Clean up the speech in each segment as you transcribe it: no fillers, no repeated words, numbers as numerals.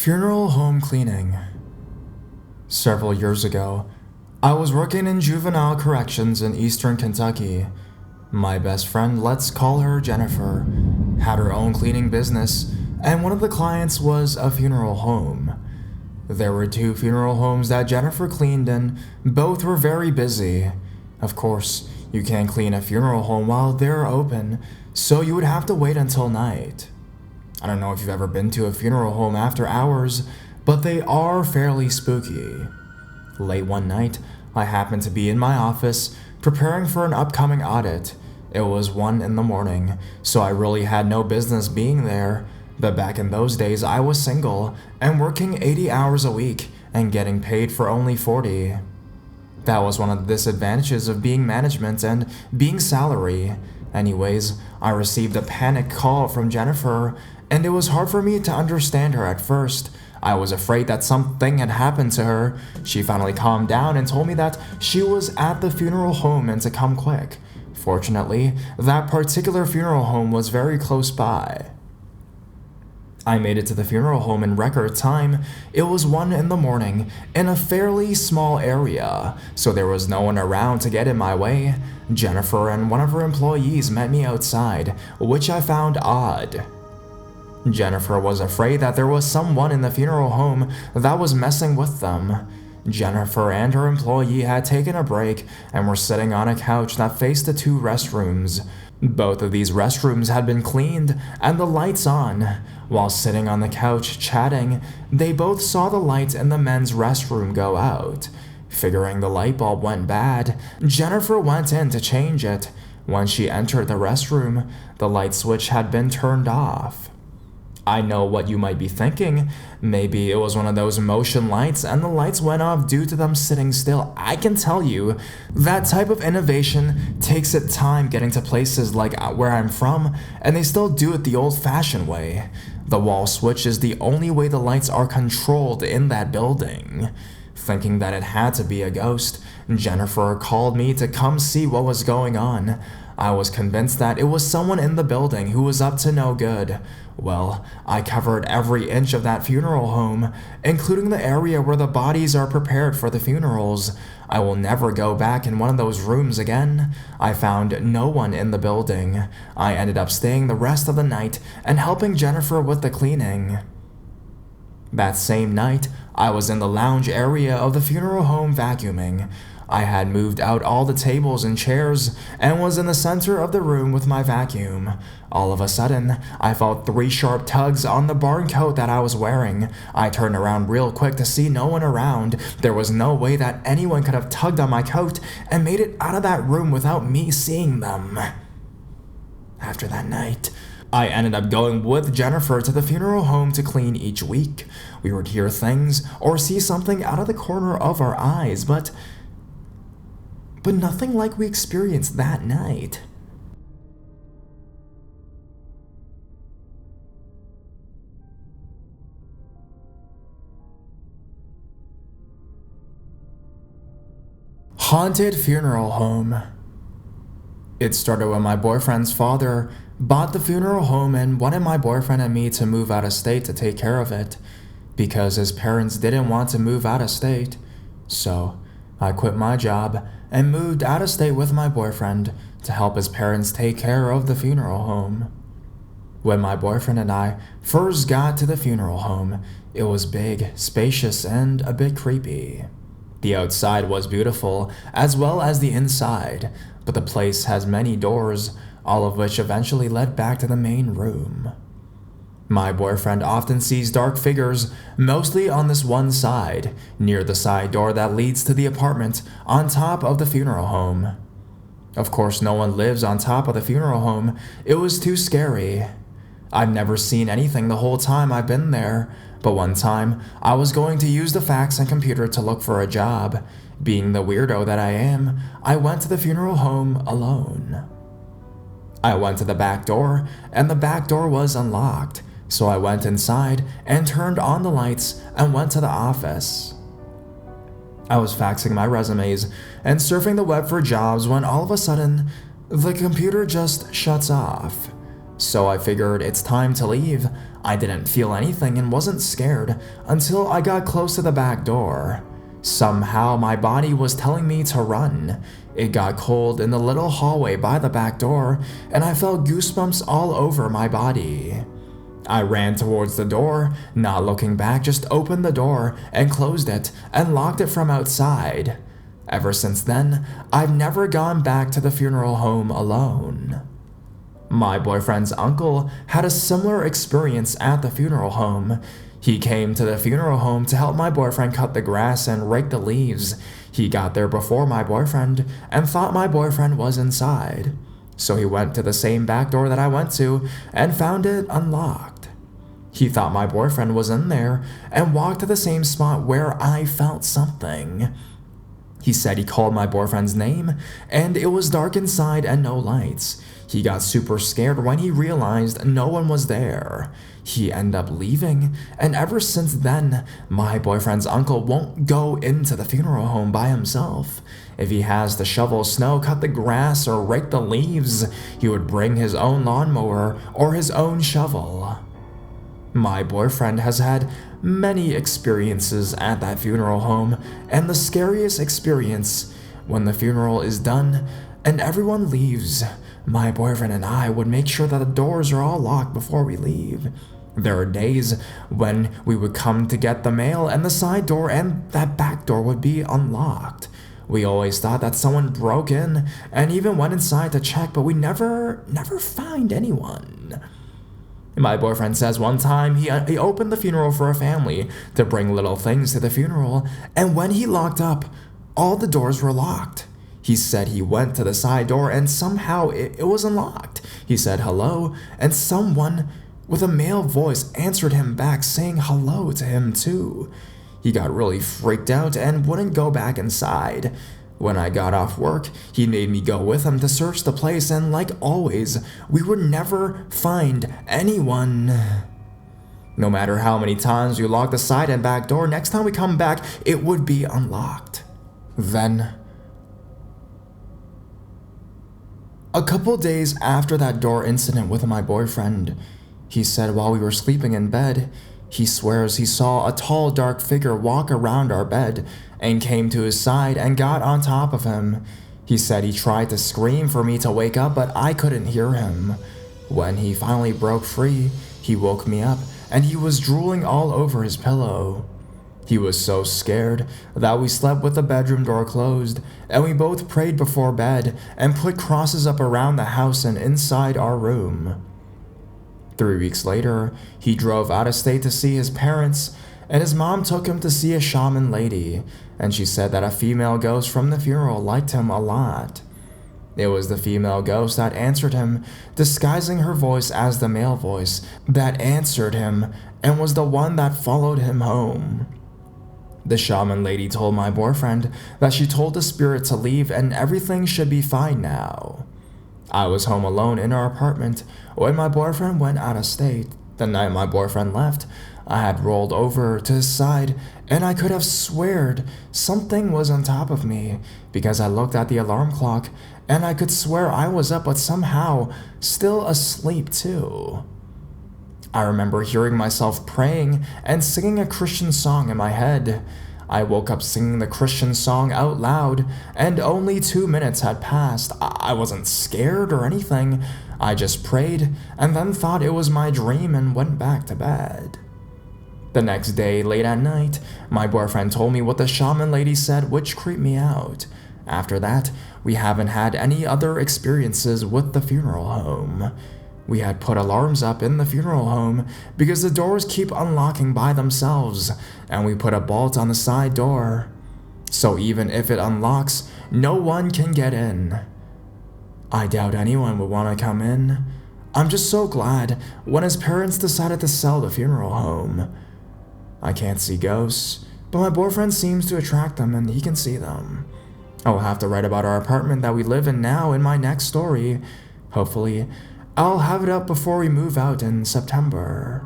Funeral home cleaning. Several years ago, I was working in juvenile corrections in eastern Kentucky. My best friend, let's call her Jennifer, had her own cleaning business, and one of the clients was a funeral home. There were two funeral homes that Jennifer cleaned, and both were very busy. Of course, you can't clean a funeral home while they're open, so you would have to wait until night. I don't know if you've ever been to a funeral home after hours, but they are fairly spooky. Late one night, I happened to be in my office preparing for an upcoming audit. It was 1 a.m, so I really had no business being there, but back in those days I was single and working 80 hours a week and getting paid for only 40. That was one of the disadvantages of being management and being salary. Anyways, I received a panic call from Jennifer, and it was hard for me to understand her at first. I was afraid that something had happened to her. She finally calmed down and told me that she was at the funeral home and to come quick. Fortunately, that particular funeral home was very close by. I made it to the funeral home in record time. It was 1 a.m. in a fairly small area, so there was no one around to get in my way. Jennifer and one of her employees met me outside, which I found odd. Jennifer was afraid that there was someone in the funeral home that was messing with them. Jennifer and her employee had taken a break and were sitting on a couch that faced the two restrooms. Both of these restrooms had been cleaned and the lights on. While sitting on the couch chatting, they both saw the lights in the men's restroom go out. Figuring the light bulb went bad, Jennifer went in to change it. When she entered the restroom, the light switch had been turned off. I know what you might be thinking. Maybe it was one of those motion lights and the lights went off due to them sitting still. I can tell you, that type of innovation takes its time getting to places like where I'm from, and they still do it the old-fashioned way. The wall switch is the only way the lights are controlled in that building. Thinking that it had to be a ghost, Jennifer called me to come see what was going on. I was convinced that it was someone in the building who was up to no good. Well, I covered every inch of that funeral home, including the area where the bodies are prepared for the funerals. I will never go back in one of those rooms again. I found no one in the building. I ended up staying the rest of the night and helping Jennifer with the cleaning. That same night, I was in the lounge area of the funeral home vacuuming. I had moved out all the tables and chairs and was in the center of the room with my vacuum. All of a sudden, I felt 3 sharp tugs on the barn coat that I was wearing. I turned around real quick to see no one around. There was no way that anyone could have tugged on my coat and made it out of that room without me seeing them. After that night, I ended up going with Jennifer to the funeral home to clean each week. We would hear things or see something out of the corner of our eyes, but nothing like we experienced that night. Haunted funeral home. It started when my boyfriend's father bought the funeral home and wanted my boyfriend and me to move out of state to take care of it, because his parents didn't want to move out of state. So I quit my job and moved out of state with my boyfriend to help his parents take care of the funeral home. When my boyfriend and I first got to the funeral home, it was big, spacious, and a bit creepy. The outside was beautiful, as well as the inside, but the place has many doors, all of which eventually led back to the main room. My boyfriend often sees dark figures, mostly on this one side, near the side door that leads to the apartment on top of the funeral home. Of course, no one lives on top of the funeral home. It was too scary. I've never seen anything the whole time I've been there, but one time, I was going to use the fax and computer to look for a job. Being the weirdo that I am, I went to the funeral home alone. I went to the back door, and the back door was unlocked. So I went inside and turned on the lights and went to the office. I was faxing my resumes and surfing the web for jobs when all of a sudden, the computer just shuts off. So I figured it's time to leave. I didn't feel anything and wasn't scared until I got close to the back door. Somehow my body was telling me to run. It got cold in the little hallway by the back door, and I felt goosebumps all over my body. I ran towards the door, not looking back, just opened the door and closed it and locked it from outside. Ever since then, I've never gone back to the funeral home alone. My boyfriend's uncle had a similar experience at the funeral home. He came to the funeral home to help my boyfriend cut the grass and rake the leaves. He got there before my boyfriend and thought my boyfriend was inside. So he went to the same back door that I went to and found it unlocked. He thought my boyfriend was in there and walked to the same spot where I felt something. He said he called my boyfriend's name and it was dark inside and no lights. He got super scared when he realized no one was there. He ended up leaving, and ever since then, my boyfriend's uncle won't go into the funeral home by himself. If he has to shovel snow, cut the grass, or rake the leaves, he would bring his own lawnmower or his own shovel. My boyfriend has had many experiences at that funeral home, and the scariest experience, when the funeral is done and everyone leaves, my boyfriend and I would make sure that the doors are all locked before we leave. There are days when we would come to get the mail and the side door and that back door would be unlocked. We always thought that someone broke in and even went inside to check, but we never find anyone. My boyfriend says one time he opened the funeral for a family to bring little things to the funeral, and when he locked up, all the doors were locked. He said he went to the side door and somehow it was unlocked. He said hello, and someone with a male voice answered him back saying hello to him too. He got really freaked out and wouldn't go back inside. When I got off work, he made me go with him to search the place, and like always, we would never find anyone. No matter how many times we locked the side and back door, next time we come back, it would be unlocked. Then, a couple days after that door incident with my boyfriend, he said while we were sleeping in bed, he swears he saw a tall dark figure walk around our bed and came to his side and got on top of him. He said he tried to scream for me to wake up, but I couldn't hear him. When he finally broke free, he woke me up and he was drooling all over his pillow. He was so scared that we slept with the bedroom door closed, and we both prayed before bed and put crosses up around the house and inside our room. 3 weeks later, he drove out of state to see his parents, and his mom took him to see a shaman lady, and she said that a female ghost from the funeral liked him a lot. It was the female ghost that answered him, disguising her voice as the male voice that answered him and was the one that followed him home. The shaman lady told my boyfriend that she told the spirit to leave and everything should be fine now. I was home alone in our apartment when my boyfriend went out of state. The night my boyfriend left, I had rolled over to his side and I could have sweared something was on top of me because I looked at the alarm clock and I could swear I was up but somehow still asleep too. I remember hearing myself praying and singing a Christian song in my head. I woke up singing the Christian song out loud, and only 2 minutes had passed. I wasn't scared or anything. I just prayed, and then thought it was my dream and went back to bed. The next day, late at night, my boyfriend told me what the shaman lady said, which creeped me out. After that, we haven't had any other experiences with the funeral home. We had put alarms up in the funeral home because the doors keep unlocking by themselves, and we put a bolt on the side door. So even if it unlocks, no one can get in. I doubt anyone would want to come in. I'm just so glad when his parents decided to sell the funeral home. I can't see ghosts, but my boyfriend seems to attract them and he can see them. I will have to write about our apartment that we live in now in my next story. Hopefully, I'll have it up before we move out in September.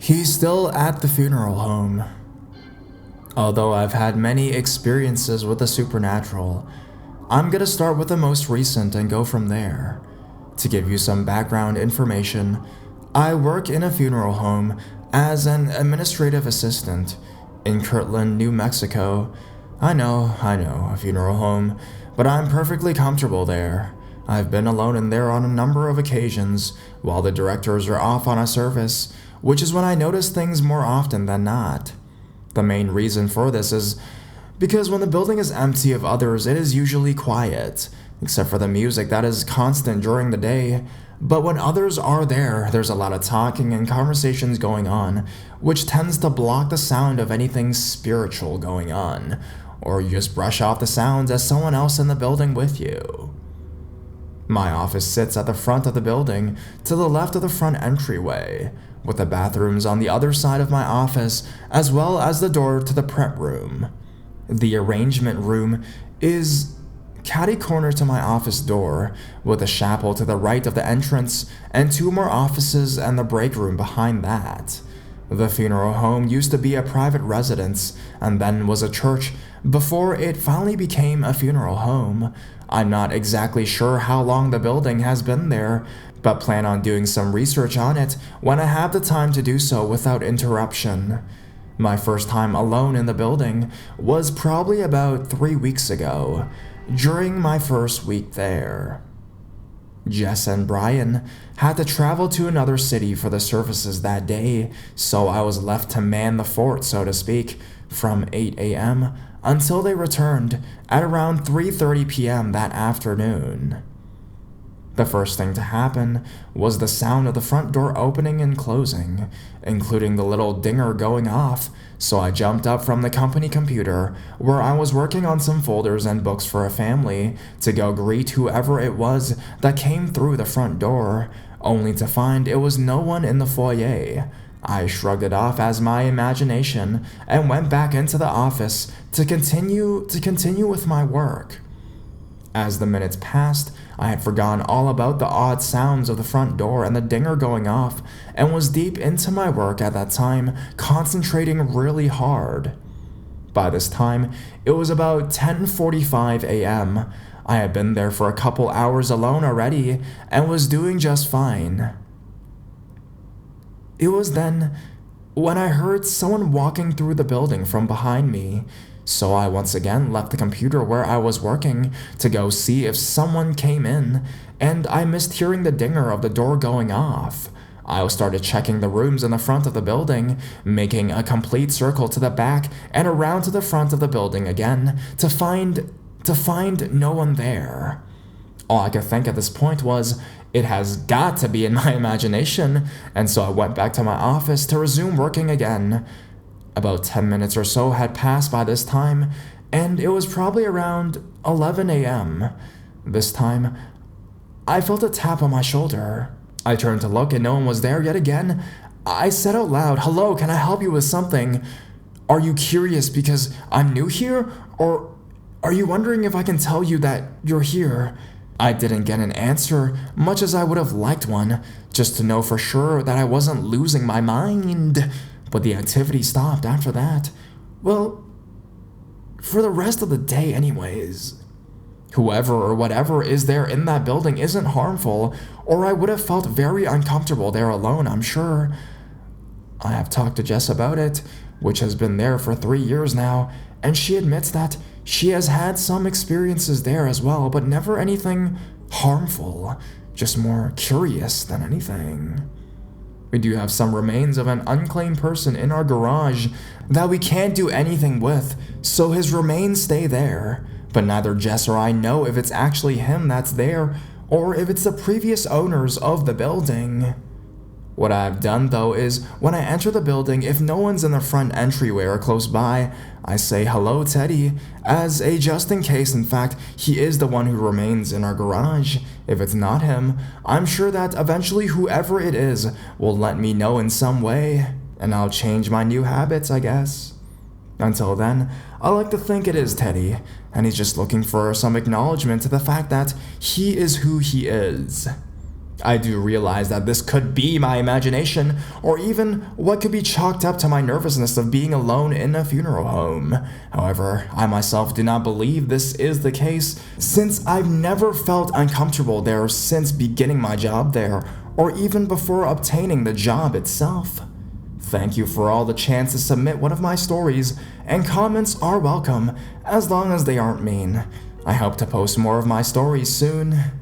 He's still at the funeral home. Although I've had many experiences with the supernatural, I'm gonna start with the most recent and go from there. To give you some background information, I work in a funeral home as an administrative assistant in Kirtland, New Mexico. I know, a funeral home, but I'm perfectly comfortable there. I've been alone in there on a number of occasions while the directors are off on a service, which is when I notice things more often than not. The main reason for this is because when the building is empty of others, it is usually quiet, except for the music that is constant during the day. But when others are there, there's a lot of talking and conversations going on, which tends to block the sound of anything spiritual going on, or you just brush off the sounds as someone else in the building with you. My office sits at the front of the building, to the left of the front entryway, with the bathrooms on the other side of my office, as well as the door to the prep room. The arrangement room is catty-corner to my office door, with a chapel to the right of the entrance, and 2 more offices and the break room behind that. The funeral home used to be a private residence, and then was a church, before it finally became a funeral home. I'm not exactly sure how long the building has been there, but plan on doing some research on it when I have the time to do so without interruption. My first time alone in the building was probably about 3 weeks ago, during my first week there. Jess and Brian had to travel to another city for the services that day, so I was left to man the fort, so to speak, from 8 a.m. until they returned at around 3:30 p.m. that afternoon. The first thing to happen was the sound of the front door opening and closing, including the little dinger going off, so I jumped up from the company computer, where I was working on some folders and books for a family, to go greet whoever it was that came through the front door, only to find it was no one in the foyer. I shrugged it off as my imagination and went back into the office to continue with my work. As the minutes passed, I had forgotten all about the odd sounds of the front door and the dinger going off, and was deep into my work at that time, concentrating really hard. By this time, it was about 10:45 a.m. I had been there for a couple hours alone already, and was doing just fine. It was then when I heard someone walking through the building from behind me, so I once again left the computer where I was working to go see if someone came in, and I missed hearing the dinger of the door going off. I started checking the rooms in the front of the building, making a complete circle to the back and around to the front of the building again to find no one there. All I could think at this point was, it has got to be in my imagination, and so I went back to my office to resume working again. About 10 minutes or so had passed by this time, and it was probably around 11 a.m. This time, I felt a tap on my shoulder. I turned to look and no one was there yet again. I said out loud, "Hello, can I help you with something? Are you curious because I'm new here? Or are you wondering if I can tell you that you're here?" I didn't get an answer, much as I would have liked one, just to know for sure that I wasn't losing my mind. But the activity stopped after that. Well, for the rest of the day anyways. Whoever or whatever is there in that building isn't harmful, or I would have felt very uncomfortable there alone, I'm sure. I have talked to Jess about it, which has been there for 3 years now, and she admits that she has had some experiences there as well, but never anything harmful, just more curious than anything. We do have some remains of an unclaimed person in our garage that we can't do anything with, so his remains stay there. But neither Jess or I know if it's actually him that's there, or if it's the previous owners of the building. What I've done though is, when I enter the building, if no one's in the front entryway or close by, I say hello Teddy, as a just in case. In fact, he is the one who remains in our garage. If it's not him, I'm sure that eventually whoever it is will let me know in some way, and I'll change my new habits, I guess. Until then, I like to think it is Teddy, and he's just looking for some acknowledgement to the fact that he is who he is. I do realize that this could be my imagination, or even what could be chalked up to my nervousness of being alone in a funeral home. However, I myself do not believe this is the case, since I've never felt uncomfortable there since beginning my job there, or even before obtaining the job itself. Thank you for all the chance to submit one of my stories, and comments are welcome, as long as they aren't mean. I hope to post more of my stories soon.